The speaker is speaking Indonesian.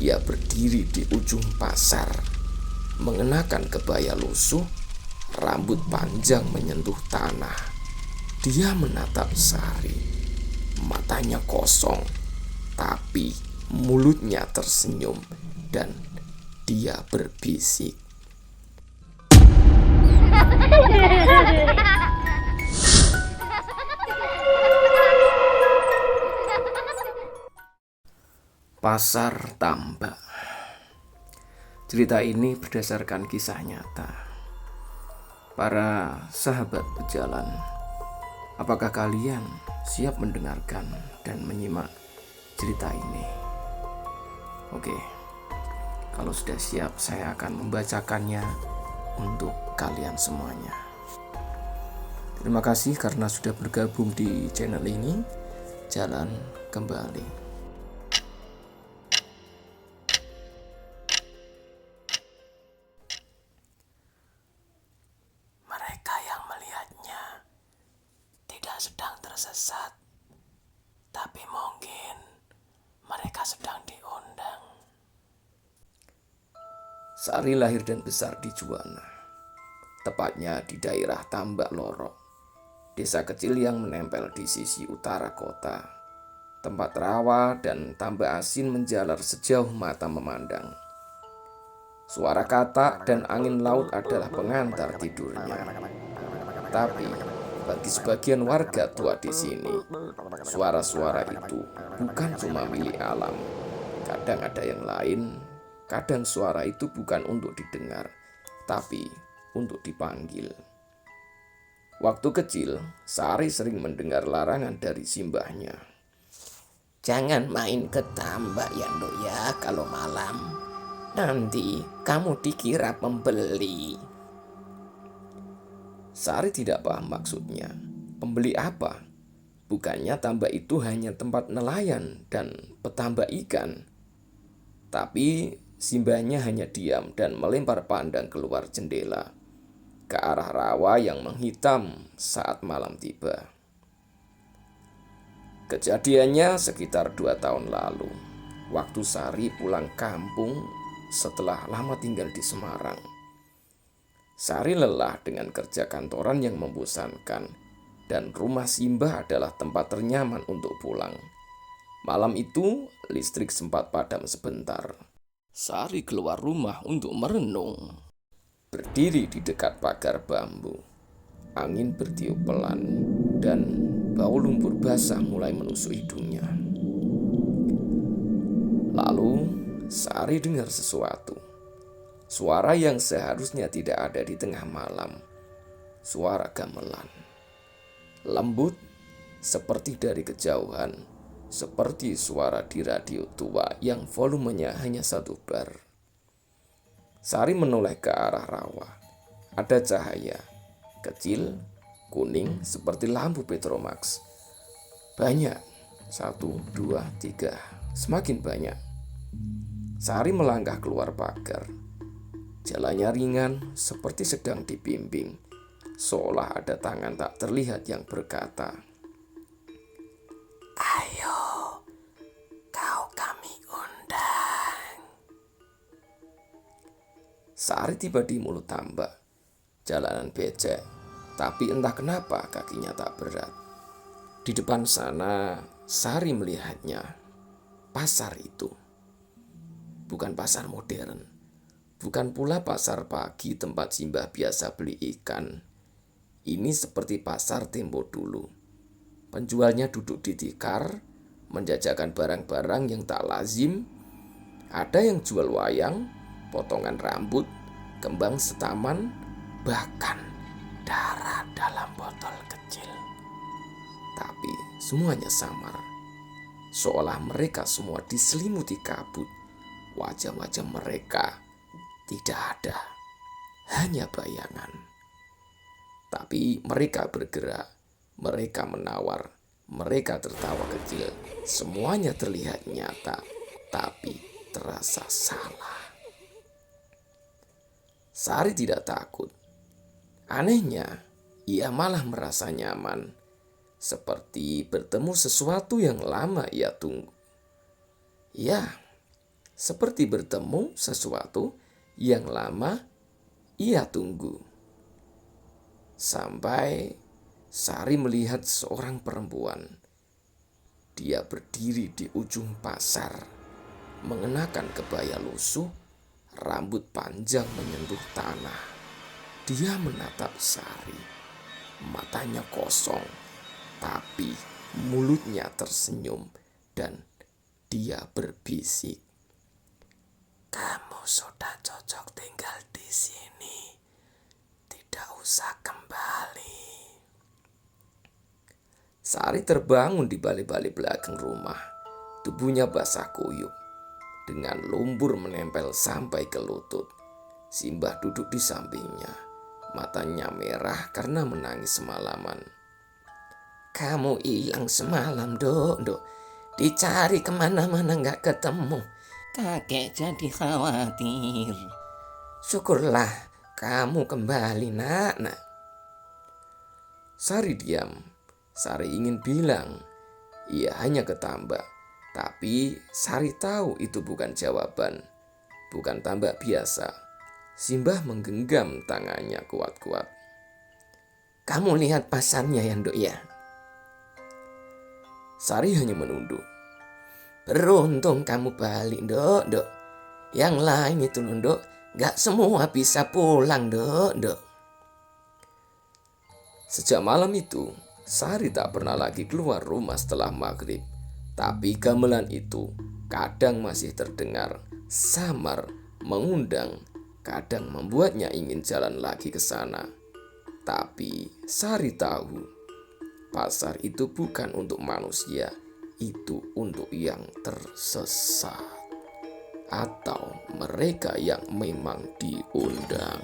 Dia berdiri di ujung pasar, mengenakan kebaya lusuh, rambut panjang menyentuh tanah. Dia menatap Sari, matanya kosong, tapi mulutnya tersenyum dan dia berbisik. Pasar Tambak. Cerita ini berdasarkan kisah nyata. Para sahabat pejalan, apakah kalian siap mendengarkan dan menyimak cerita ini? Oke, kalau sudah siap, saya akan membacakannya untuk kalian semuanya. Terima kasih karena sudah bergabung di channel ini. Jalan kembali. Mereka yang melihatnya tidak sedang tersesat, tapi mungkin mereka sedang diundang. Sari lahir dan besar di Juwana, tepatnya di daerah Tambak Lorok, desa kecil yang menempel di sisi utara kota. Tempat rawa dan tambak asin menjalar sejauh mata memandang. Suara katak dan angin laut adalah pengantar tidurnya. Tapi bagi sebagian warga tua di sini, suara-suara itu bukan cuma milik alam. Kadang ada yang lain, kadang suara itu bukan untuk didengar, tapi untuk dipanggil. Waktu kecil, Sari sering mendengar larangan dari simbahnya. Jangan main ke tambak ya, Nduk ya, kalau malam. Nanti kamu dikira pembeli. Sari tidak paham maksudnya. Pembeli apa? Bukannya tambak itu hanya tempat nelayan dan petambak ikan. Tapi simbahnya hanya diam dan melempar pandang keluar jendela ke arah rawa yang menghitam saat malam tiba. Kejadiannya sekitar 2 tahun lalu, waktu Sari pulang kampung setelah lama tinggal di Semarang. Sari lelah dengan kerja kantoran yang membosankan, dan rumah simbah adalah tempat ternyaman untuk pulang. Malam itu, listrik sempat padam sebentar. Sari keluar rumah untuk merenung. Berdiri di dekat pagar bambu, angin bertiup pelan, dan bau lumpur basah mulai menusuk hidungnya. Lalu, Sari dengar sesuatu. Suara yang seharusnya tidak ada di tengah malam. Suara gamelan. Lembut, seperti dari kejauhan. Seperti suara di radio tua yang volumenya hanya 1 bar. Sari menoleh ke arah rawa. Ada cahaya. Kecil, kuning, seperti lampu Petromax. Banyak. 1, 2, 3. Semakin banyak. Sari melangkah keluar pagar. Jalannya ringan, seperti sedang dibimbing, seolah ada tangan tak terlihat yang berkata, "Ayo, kau kami undang." Sari tiba di mulut tambak. Jalanan becek, tapi entah kenapa kakinya tak berat. Di depan sana, Sari melihatnya. Pasar itu bukan pasar modern. Bukan pula pasar pagi tempat simbah biasa beli ikan. Ini seperti pasar tempo dulu. Penjualnya duduk di tikar, menjajakan barang-barang yang tak lazim. Ada yang jual wayang, potongan rambut, kembang setaman, bahkan darah dalam botol kecil. Tapi semuanya samar. Seolah mereka semua diselimuti kabut. Wajah-wajah mereka tidak ada, hanya bayangan. Tapi mereka bergerak, mereka menawar, mereka tertawa kecil. Semuanya terlihat nyata, tapi terasa salah. Sari tidak takut. Anehnya, ia malah merasa nyaman. Seperti bertemu sesuatu yang lama ia tunggu. Ya, seperti bertemu sesuatu yang lama ia tunggu. Sampai Sari melihat seorang perempuan. Dia berdiri di ujung pasar, mengenakan kebaya lusuh, rambut panjang menyentuh tanah. Dia menatap Sari, matanya kosong, tapi mulutnya tersenyum dan dia berbisik, "Kamu sudah cocok tinggal di sini. Tidak usah kembali." Sari terbangun di balik-balik belakang rumah. Tubuhnya basah kuyup, dengan lumpur menempel sampai ke lutut. Simbah duduk di sampingnya, matanya merah karena menangis semalaman. "Kamu hilang semalam, Dok. Dicari kemana-mana gak ketemu. Kakek jadi khawatir." "Syukurlah kamu kembali, nak." Sari diam. Sari ingin bilang ia hanya ketambak, tapi Sari tahu itu bukan jawaban, bukan tambak biasa. Simbah menggenggam tangannya kuat-kuat. "Kamu lihat pasarnya ya, Nduk ya?" Sari hanya menunduk. "Beruntung kamu balik, Nduk. Yang lain itu, Nduk, gak semua bisa pulang, Nduk." Sejak malam itu, Sari tak pernah lagi keluar rumah setelah maghrib. Tapi gamelan itu kadang masih terdengar, samar, mengundang, kadang membuatnya ingin jalan lagi ke sana. Tapi Sari tahu, pasar itu bukan untuk manusia, itu untuk yang tersesat atau mereka yang memang diundang.